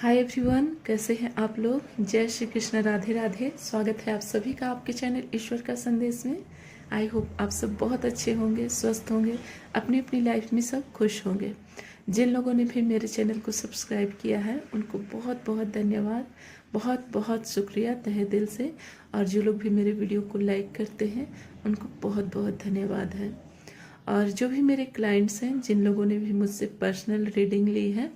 Hi everyone, कैसे हैं आप लोग। जय श्री कृष्ण, राधे राधे। स्वागत है आप सभी का आपके चैनल ईश्वर का संदेश में। आई होप आप सब बहुत अच्छे होंगे, स्वस्थ होंगे, अपनी अपनी लाइफ में सब खुश होंगे। जिन लोगों ने भी मेरे चैनल को सब्सक्राइब किया है उनको बहुत बहुत धन्यवाद, बहुत बहुत शुक्रिया तहे दिल से। और जो लोग भी मेरे वीडियो को लाइक करते हैं उनको बहुत बहुत धन्यवाद है। और जो भी मेरे क्लाइंट्स हैं, जिन लोगों ने भी मुझसे पर्सनल रीडिंग ली है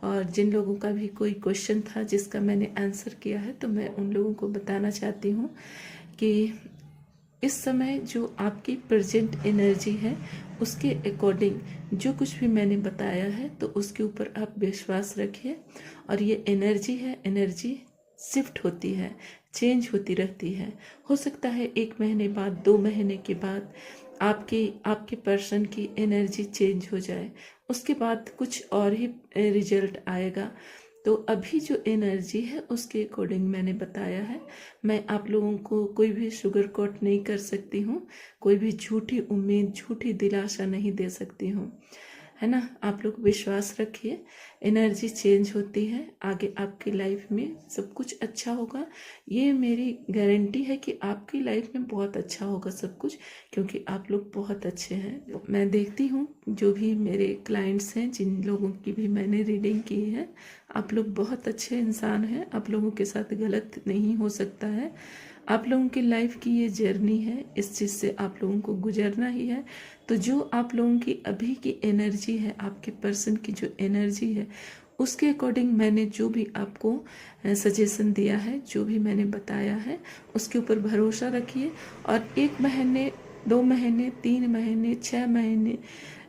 और जिन लोगों का भी कोई क्वेश्चन था जिसका मैंने आंसर किया है, तो मैं उन लोगों को बताना चाहती हूँ कि इस समय जो आपकी प्रेजेंट एनर्जी है उसके अकॉर्डिंग जो कुछ भी मैंने बताया है तो उसके ऊपर आप विश्वास रखिए। और ये एनर्जी है, एनर्जी शिफ्ट होती है, चेंज होती रहती है। हो सकता है 1 महीने बाद, 2 महीने के बाद आपके पर्सन की एनर्जी चेंज हो जाए, उसके बाद कुछ और ही रिजल्ट आएगा। तो अभी जो एनर्जी है उसके अकॉर्डिंग मैंने बताया है। मैं आप लोगों को कोई भी शुगर कोट नहीं कर सकती हूँ, कोई भी झूठी उम्मीद, झूठी दिलासा नहीं दे सकती हूँ, है ना। आप लोग विश्वास रखिए, एनर्जी चेंज होती है, आगे आपकी लाइफ में सब कुछ अच्छा होगा। ये मेरी गारंटी है कि आपकी लाइफ में बहुत अच्छा होगा सब कुछ, क्योंकि आप लोग बहुत अच्छे हैं। मैं देखती हूँ जो भी मेरे क्लाइंट्स हैं, जिन लोगों की भी मैंने रीडिंग की है, आप लोग बहुत अच्छे इंसान हैं। आप लोगों के साथ गलत नहीं हो सकता है। आप लोगों की लाइफ की ये जर्नी है, इस चीज़ से आप लोगों को गुजरना ही है। तो जो आप लोगों की अभी की एनर्जी है, आपके पर्सन की जो एनर्जी है, उसके अकॉर्डिंग मैंने जो भी आपको सजेशन दिया है, जो भी मैंने बताया है, उसके ऊपर भरोसा रखिए। और 1 महीने, 2 महीने, 3 महीने, 6 महीने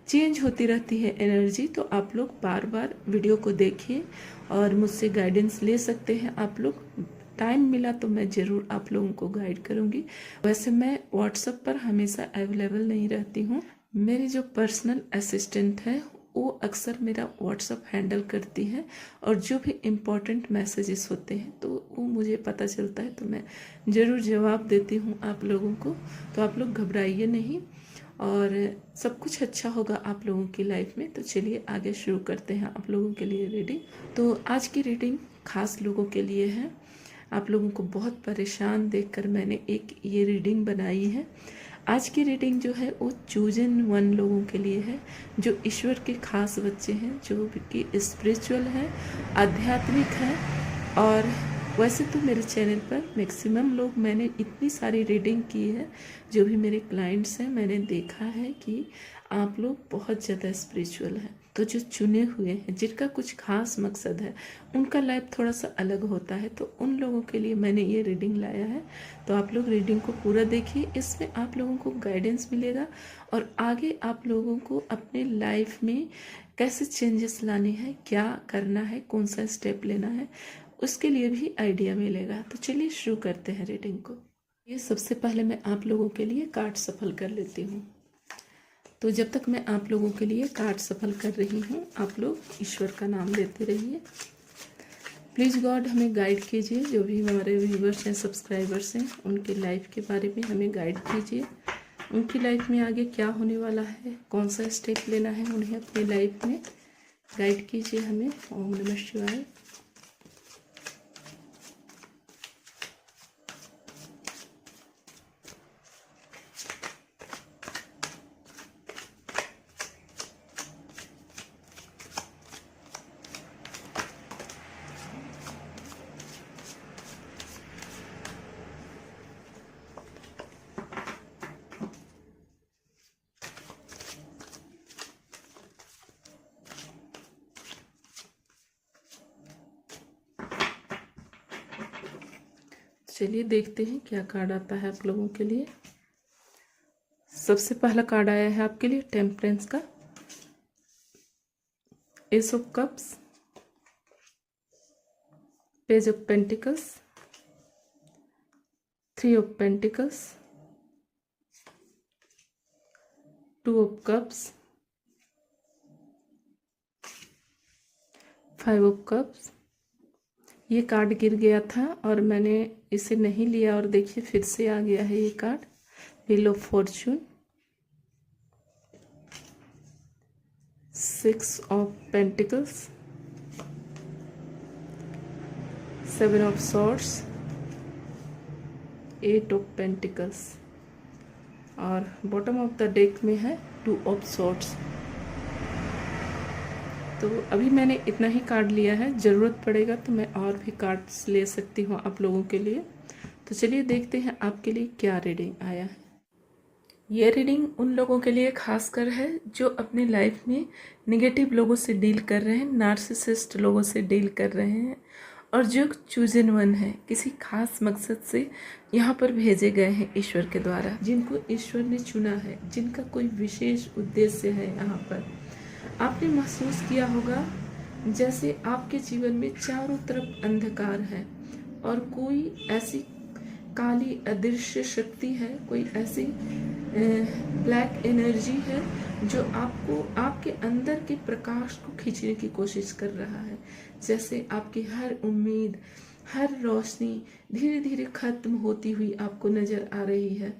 चेंज होती रहती है एनर्जी। तो आप लोग बार बार वीडियो को देखिए और मुझसे गाइडेंस ले सकते हैं आप लोग। टाइम मिला तो मैं ज़रूर आप लोगों को गाइड करूंगी। वैसे मैं व्हाट्सएप पर हमेशा अवेलेबल नहीं रहती हूँ। मेरी जो पर्सनल असिस्टेंट है वो अक्सर मेरा व्हाट्सएप हैंडल करती है, और जो भी इम्पोर्टेंट मैसेजेस होते हैं तो वो मुझे पता चलता है, तो मैं ज़रूर जवाब देती हूँ आप लोगों को। तो आप लोग घबराइए नहीं और सब कुछ अच्छा होगा आप लोगों की लाइफ में। तो चलिए आगे शुरू करते हैं आप लोगों के लिए रीडिंग। तो आज की रीडिंग खास लोगों के लिए है। आप लोगों को बहुत परेशान देखकर मैंने एक ये रीडिंग बनाई है। आज की रीडिंग जो है वो चूजन वन लोगों के लिए है, जो ईश्वर के खास बच्चे हैं, जो कि स्पिरिचुअल हैं, आध्यात्मिक हैं। और वैसे तो मेरे चैनल पर मैक्सिमम लोग, मैंने इतनी सारी रीडिंग की है, जो भी मेरे क्लाइंट्स हैं, मैंने देखा है कि आप लोग बहुत ज़्यादा स्पिरिचुअल हैं। तो जो चुने हुए हैं, जिनका कुछ खास मकसद है, उनका लाइफ थोड़ा सा अलग होता है, तो उन लोगों के लिए मैंने ये रीडिंग लाया है। तो आप लोग रीडिंग को पूरा देखिए, इसमें आप लोगों को गाइडेंस मिलेगा और आगे आप लोगों को अपने लाइफ में कैसे चेंजेस लाने हैं, क्या करना है, कौन सा स्टेप लेना है, उसके लिए भी आइडिया मिलेगा। तो चलिए शुरू करते हैं रीडिंग को। ये सबसे पहले मैं आप लोगों के लिए कार्ड सफल कर लेती हूँ। तो जब तक मैं आप लोगों के लिए कार्ड सफल कर रही हूँ, आप लोग ईश्वर का नाम लेते रहिए। प्लीज़ गॉड हमें गाइड कीजिए, जो भी हमारे व्यूवर्स हैं, सब्सक्राइबर्स हैं, उनके लाइफ के बारे में हमें गाइड कीजिए। उनकी लाइफ में आगे क्या होने वाला है, कौन सा स्टेप लेना है, उन्हें अपनी लाइफ में गाइड कीजिए हमें। ओम नमः शिवाय। चलिए देखते हैं क्या कार्ड आता है आप लोगों के लिए। सबसे पहला कार्ड आया है आपके लिए टेम्परेंस का, S of cups, page of pentacles, 3 of pentacles, 2 of cups, 5 of cups. ये कार्ड गिर गया था और मैंने इसे नहीं लिया, और देखिए फिर से आ गया है ये card, wheel of Fortune, 6 of pentacles, 7 of swords, 8 of pentacles और बॉटम ऑफ द डेक में है 2 ऑफ सॉर्ड्स। तो अभी मैंने इतना ही कार्ड लिया है, ज़रूरत पड़ेगा तो मैं और भी कार्ड्स ले सकती हूँ आप लोगों के लिए। तो चलिए देखते हैं आपके लिए क्या रीडिंग आया है। ये रीडिंग उन लोगों के लिए खासकर है जो अपनी लाइफ में निगेटिव लोगों से डील कर रहे हैं, नार्सिसिस्ट लोगों से डील कर रहे हैं और जो चूजन वन है, किसी खास मकसद से यहाँ पर भेजे गए हैं ईश्वर के द्वारा, जिनको ईश्वर ने चुना है, जिनका कोई विशेष उद्देश्य है। यहाँ पर आपने महसूस किया होगा जैसे आपके जीवन में चारों तरफ अंधकार है और कोई ऐसी काली अदृश्य शक्ति है, कोई ऐसी ब्लैक एनर्जी है जो आपको आपके अंदर के प्रकाश को खींचने की कोशिश कर रहा है। जैसे आपकी हर उम्मीद, हर रोशनी धीरे धीरे खत्म होती हुई आपको नजर आ रही है।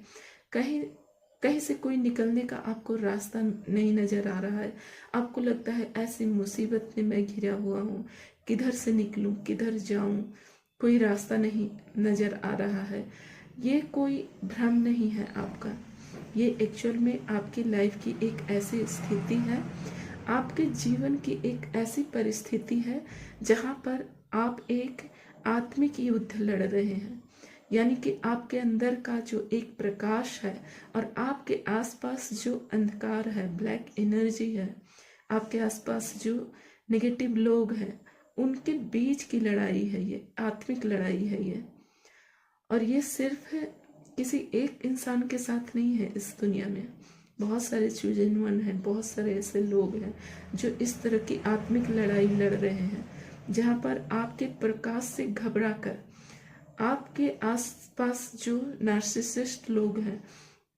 कहीं से कोई निकलने का आपको रास्ता नहीं नजर आ रहा है। आपको लगता है ऐसी मुसीबत में मैं घिरा हुआ हूँ, किधर से निकलूं, किधर जाऊं, कोई रास्ता नहीं नजर आ रहा है। ये कोई भ्रम नहीं है आपका, ये एक्चुअल में आपकी लाइफ की एक ऐसी स्थिति है, आपके जीवन की एक ऐसी परिस्थिति है जहाँ पर आप एक आत्मिक युद्ध लड़ रहे हैं। यानी कि आपके अंदर का जो एक प्रकाश है और आपके आसपास जो अंधकार है, ब्लैक एनर्जी है, आपके आसपास जो नेगेटिव लोग हैं, उनके बीच की लड़ाई है, ये आत्मिक लड़ाई है ये। और ये सिर्फ किसी एक इंसान के साथ नहीं है, इस दुनिया में बहुत सारे चूजन वन हैं, बहुत सारे ऐसे लोग हैं जो इस तरह की आत्मिक लड़ाई लड़ रहे हैं, जहाँ पर आपके प्रकाश से घबरा कर आपके आसपास जो नार्सिसिस्ट लोग हैं,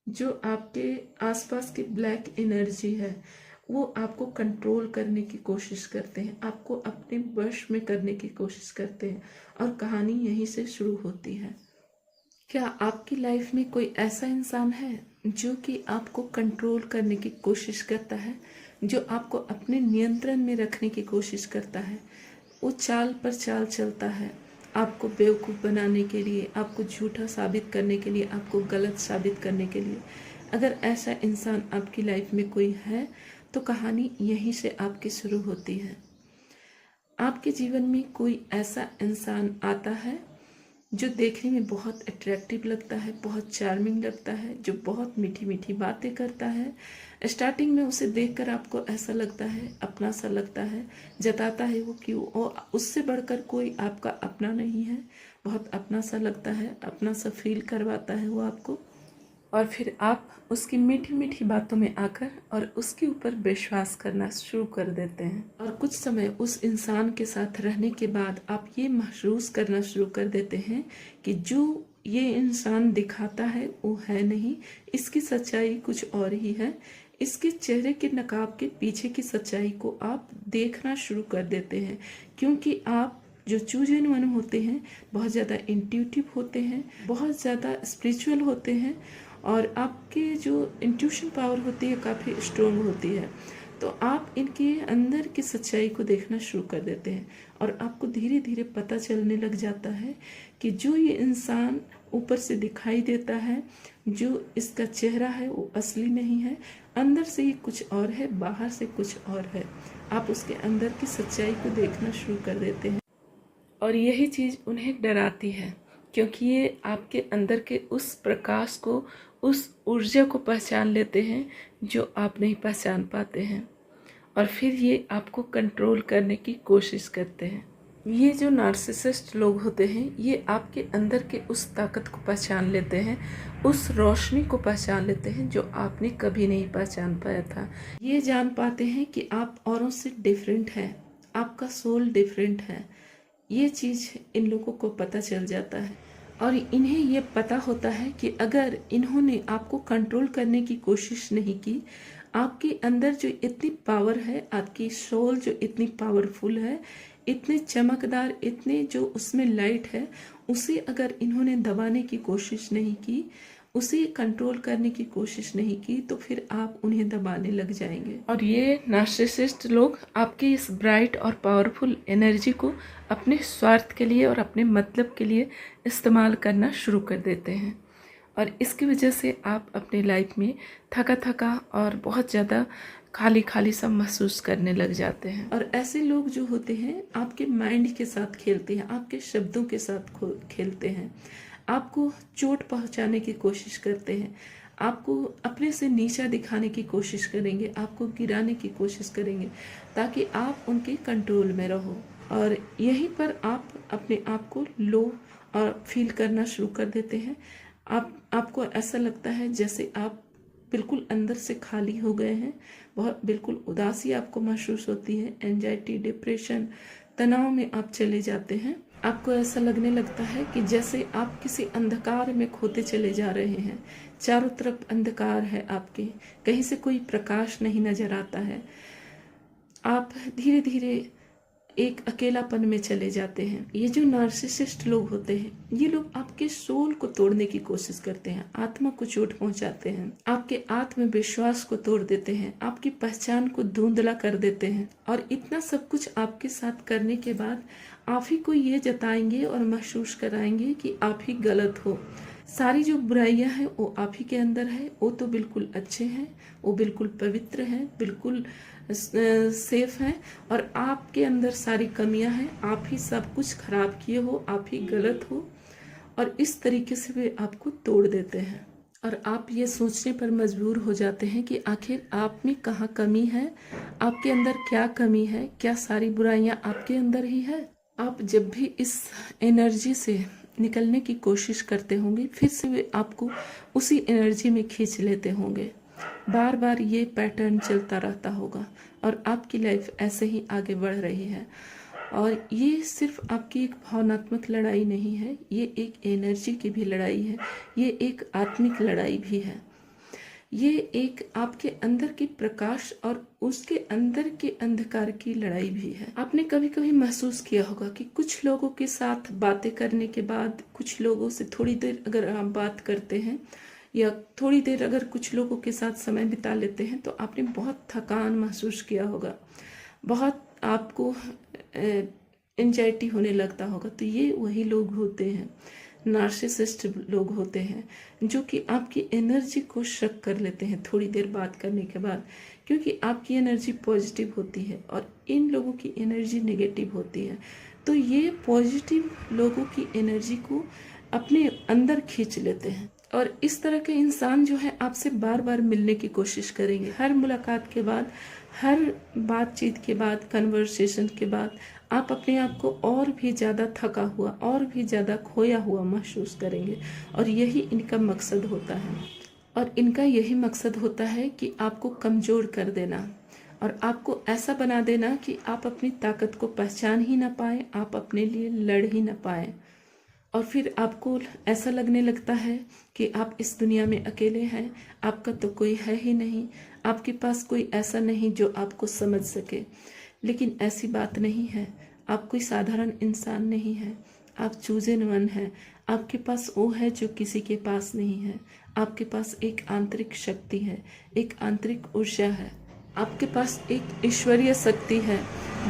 जो आपके आसपास की ब्लैक एनर्जी है, वो आपको कंट्रोल करने की कोशिश करते हैं, आपको अपने वश में करने की कोशिश करते हैं और कहानी यहीं से शुरू होती है। क्या आपकी लाइफ में कोई ऐसा इंसान है जो कि आपको कंट्रोल करने की कोशिश करता है, जो आपको अपने नियंत्रण में रखने की कोशिश करता है? वो चाल पर चाल चलता है आपको बेवकूफ़ बनाने के लिए, आपको झूठा साबित करने के लिए, आपको गलत साबित करने के लिए। अगर ऐसा इंसान आपकी लाइफ में कोई है तो कहानी यहीं से आपकी शुरू होती है। आपके जीवन में कोई ऐसा इंसान आता है जो देखने में बहुत अट्रैक्टिव लगता है, बहुत चार्मिंग लगता है, जो बहुत मीठी मीठी बातें करता है। स्टार्टिंग में उसे देखकर आपको ऐसा लगता है, अपना सा लगता है, जताता है वो क्यों, और उससे बढ़कर कोई आपका अपना नहीं है, बहुत अपना सा लगता है, अपना सा फील करवाता है वो आपको। और फिर आप उसकी मीठी मीठी बातों में आकर और उसके ऊपर विश्वास करना शुरू कर देते हैं। और कुछ समय उस इंसान के साथ रहने के बाद आप ये महसूस करना शुरू कर देते हैं कि जो ये इंसान दिखाता है वो है नहीं, इसकी सच्चाई कुछ और ही है। इसके चेहरे के नकाब के पीछे की सच्चाई को आप देखना शुरू कर देते हैं, क्योंकि आप जो चूजन वन होते हैं बहुत ज़्यादा इंट्यूटिव होते हैं, बहुत ज़्यादा स्पिरिचुअल होते हैं और आपके जो इंट्यूशन पावर होती है काफ़ी स्ट्रोंग होती है। तो आप इनके अंदर की सच्चाई को देखना शुरू कर देते हैं और आपको धीरे धीरे पता चलने लग जाता है कि जो ये इंसान ऊपर से दिखाई देता है, जो इसका चेहरा है वो असली नहीं है, अंदर से ही कुछ और है, बाहर से कुछ और है। आप उसके अंदर की सच्चाई को देखना शुरू कर देते हैं और यही चीज़ उन्हें डराती है, क्योंकि ये आपके अंदर के उस प्रकाश को, उस ऊर्जा को पहचान लेते हैं जो आप नहीं पहचान पाते हैं और फिर ये आपको कंट्रोल करने की कोशिश करते हैं। ये जो नार्सिसिस्ट लोग होते हैं ये आपके अंदर के उस ताकत को पहचान लेते हैं, उस रोशनी को पहचान लेते हैं जो आपने कभी नहीं पहचान पाया था। ये जान पाते हैं कि आप औरों से डिफरेंट हैं, आपका सोल डिफरेंट है। ये चीज़ इन लोगों को पता चल जाता है और इन्हें ये पता होता है कि अगर इन्होंने आपको कंट्रोल करने की कोशिश नहीं की, आपके अंदर जो इतनी पावर है, आपकी सोल जो इतनी पावरफुल है, इतने चमकदार, इतने जो उसमें लाइट है, उसे अगर इन्होंने दबाने की कोशिश नहीं की, उसे कंट्रोल करने की कोशिश नहीं की तो फिर आप उन्हें दबाने लग जाएंगे। और ये नार्सिसिस्ट लोग आपकी इस ब्राइट और पावरफुल एनर्जी को अपने स्वार्थ के लिए और अपने मतलब के लिए इस्तेमाल करना शुरू कर देते हैं, और इसकी वजह से आप अपनी लाइफ में थका थका और बहुत ज़्यादा खाली खाली सा महसूस करने लग जाते हैं। और ऐसे लोग जो होते हैं आपके माइंड के साथ खेलते हैं, आपके शब्दों के साथ खेलते हैं, आपको चोट पहुंचाने की कोशिश करते हैं, आपको अपने से नीचा दिखाने की कोशिश करेंगे, आपको गिराने की कोशिश करेंगे ताकि आप उनके कंट्रोल में रहो। और यहीं पर आप अपने आप को लो और फील करना शुरू कर देते हैं। आपको ऐसा लगता है जैसे आप बिल्कुल अंदर से खाली हो गए हैं, बहुत बिल्कुल उदासी आपको महसूस होती है, एंजाइटी, डिप्रेशन, तनाव में आप चले जाते हैं। आपको ऐसा लगने लगता है कि जैसे आप किसी अंधकार में खोते चले जा रहे हैं, चारों तरफ अंधकार है, आपके कहीं से कोई प्रकाश नहीं नजर आता है, आप धीरे धीरे एक अकेलापन में चले जाते हैं। ये जो नार्सिसिस्ट लोग होते हैं, ये लोग आपके सोल को तोड़ने की कोशिश करते हैं, आत्मा को चोट पहुंचाते हैं, आपके आत्मविश्वास को तोड़ देते हैं, आपकी पहचान को धुंधला कर देते हैं। और इतना सब कुछ आपके साथ करने के बाद आप ही को ये जताएंगे और महसूस कराएंगे कि आप ही गलत हो। सारी जो बुराइयां हैं वो आप ही के अंदर है, वो तो बिल्कुल अच्छे हैं, वो बिल्कुल पवित्र हैं, बिल्कुल सेफ हैं, और आपके अंदर सारी कमियां हैं, आप ही सब कुछ खराब किए हो, आप ही गलत हो। और इस तरीके से वे आपको तोड़ देते हैं और आप ये सोचने पर मजबूर हो जाते हैं कि आखिर आप में कहाँ कमी है, आपके अंदर क्या कमी है, क्या सारी बुराइयां आपके अंदर ही है। आप जब भी इस एनर्जी से निकलने की कोशिश करते होंगे, फिर से वे आपको उसी एनर्जी में खींच लेते होंगे। बार बार ये पैटर्न चलता रहता होगा और आपकी लाइफ ऐसे ही आगे बढ़ रही है। और ये सिर्फ आपकी एक भावनात्मक लड़ाई नहीं है, ये एक एनर्जी की भी लड़ाई है, ये एक आत्मिक लड़ाई भी है। ये एक आपके अंदर की प्रकाश और उसके अंदर के अंधकार की लड़ाई भी है। आपने कभी कभी महसूस किया होगा कि कुछ लोगों के साथ बातें करने के बाद, कुछ लोगों से थोड़ी देर अगर आप बात करते हैं या थोड़ी देर अगर कुछ लोगों के साथ समय बिता लेते हैं तो आपने बहुत थकान महसूस किया होगा, बहुत आपको एंजाइटी होने लगता होगा। तो ये वही लोग होते हैं, नार्सिसिस्ट लोग होते हैं, जो कि आपकी एनर्जी को शक कर लेते हैं थोड़ी देर बात करने के बाद, क्योंकि आपकी एनर्जी पॉजिटिव होती है और इन लोगों की एनर्जी नेगेटिव होती है। तो ये पॉजिटिव लोगों की एनर्जी को अपने अंदर खींच लेते हैं और इस तरह के इंसान जो है आपसे बार बार मिलने की कोशिश करेंगे। हर मुलाकात के बाद, हर बातचीत के बाद, कन्वर्सेशन के बाद आप अपने आप को और भी ज़्यादा थका हुआ, और भी ज़्यादा खोया हुआ महसूस करेंगे। और यही इनका मकसद होता है, और इनका यही मकसद होता है कि आपको कमज़ोर कर देना और आपको ऐसा बना देना कि आप अपनी ताकत को पहचान ही ना पाए, आप अपने लिए लड़ ही ना पाए। और फिर आपको ऐसा लगने लगता है कि आप इस दुनिया में अकेले हैं, आपका तो कोई है ही नहीं, आपके पास कोई ऐसा नहीं जो आपको समझ सके। लेकिन ऐसी बात नहीं है, आप कोई साधारण इंसान नहीं है, आप चूज़न वन हैं। आपके पास वो है जो किसी के पास नहीं है, आपके पास एक आंतरिक शक्ति है, एक आंतरिक ऊर्जा है, आपके पास एक ईश्वरीय शक्ति है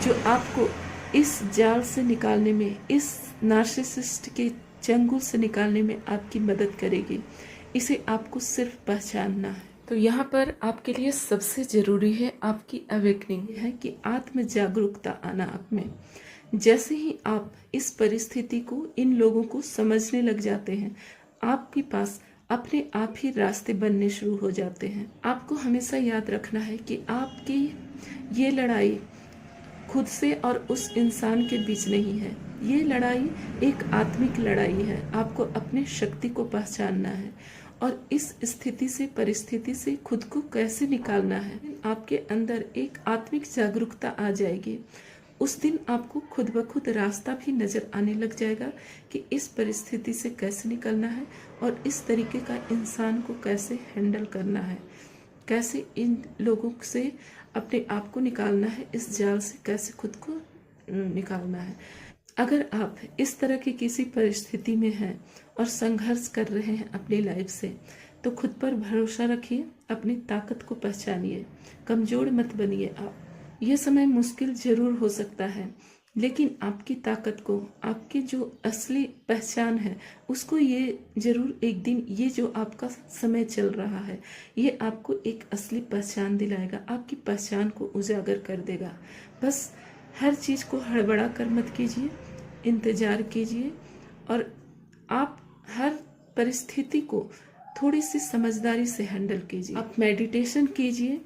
जो आपको इस जाल से निकालने में, इस नार्सिसिस्ट के चंगुल से निकालने में आपकी मदद करेगी। इसे आपको सिर्फ पहचानना है। तो यहाँ पर आपके लिए सबसे ज़रूरी है आपकी अवेकनिंग, है कि आत्म जागरूकता आना आप में। जैसे ही आप इस परिस्थिति को, इन लोगों को समझने लग जाते हैं, आपके पास अपने आप ही रास्ते बनने शुरू हो जाते हैं। आपको हमेशा याद रखना है कि आपकी ये लड़ाई खुद से और उस इंसान के बीच नहीं है, ये लड़ाई एक आत्मिक लड़ाई है। आपको अपने शक्ति को पहचानना है और इस स्थिति से, परिस्थिति से खुद को कैसे निकालना है। आपके अंदर एक आत्मिक जागरूकता आ जाएगी, उस दिन आपको खुद ब खुद रास्ता भी नजर आने लग जाएगा कि इस परिस्थिति से कैसे निकलना है और इस तरीके का इंसान को कैसे हैंडल करना है, कैसे इन लोगों से अपने आप को निकालना है, इस जाल से कैसे खुद को निकालना है। अगर आप इस तरह की किसी परिस्थिति में हैं और संघर्ष कर रहे हैं अपनी लाइफ से, तो खुद पर भरोसा रखिए, अपनी ताकत को पहचानिए, कमजोर मत बनिए आप। ये समय मुश्किल जरूर हो सकता है, लेकिन आपकी ताकत को, आपकी जो असली पहचान है उसको ये जरूर एक दिन, ये जो आपका समय चल रहा है ये आपको एक असली पहचान दिलाएगा, आपकी पहचान को उजागर कर देगा। बस हर चीज़ को हड़बड़ा कर मत कीजिए, इंतज़ार कीजिए और आप हर परिस्थिति को थोड़ी सी समझदारी से हैंडल कीजिए। आप मेडिटेशन कीजिए,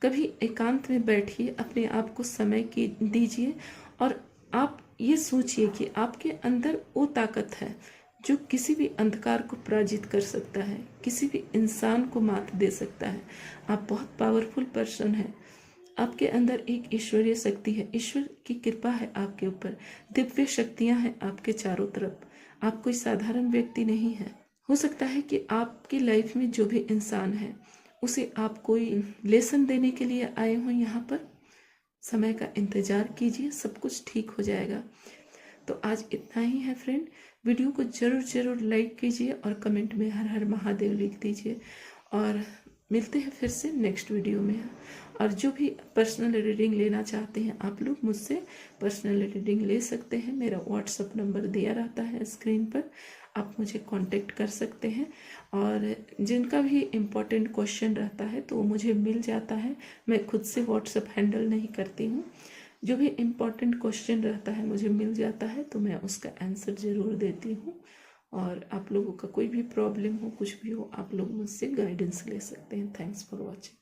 कभी एकांत में बैठिए, अपने आप को समय की दीजिए और आप ये सोचिए कि आपके अंदर वो ताकत है जो किसी भी अंधकार को पराजित कर सकता है, किसी भी इंसान को मात दे सकता है। आप बहुत पावरफुल पर्सन हैं, आपके अंदर एक ईश्वरीय शक्ति है, ईश्वर की कृपा है आपके ऊपर, दिव्य शक्तियां हैं आपके चारों तरफ। आप कोई साधारण व्यक्ति नहीं है। हो सकता है कि आपकी लाइफ में जो भी इंसान है उसे आप कोई लेसन देने के लिए आए हो यहाँ पर। समय का इंतजार कीजिए, सब कुछ ठीक हो जाएगा। तो आज इतना ही है फ्रेंड। वीडियो को जरूर जरूर लाइक कीजिए और कमेंट में हर हर महादेव लिख दीजिए और मिलते हैं फिर से नेक्स्ट वीडियो में। और जो भी पर्सनल रीडिंग लेना चाहते हैं आप लोग मुझसे पर्सनल रीडिंग ले सकते हैं। मेरा व्हाट्सअप नंबर दिया रहता है स्क्रीन पर, आप मुझे कांटेक्ट कर सकते हैं। और जिनका भी इम्पोर्टेंट क्वेश्चन रहता है तो वो मुझे मिल जाता है, मैं खुद से व्हाट्सअप हैंडल नहीं करती हूँ। जो भी इम्पोर्टेंट क्वेश्चन रहता है मुझे मिल जाता है तो मैं उसका आंसर ज़रूर देती हूँ। और आप लोगों का कोई भी प्रॉब्लम हो, कुछ भी हो, आप लोग मुझसे गाइडेंस ले सकते हैं। Thanks for watching.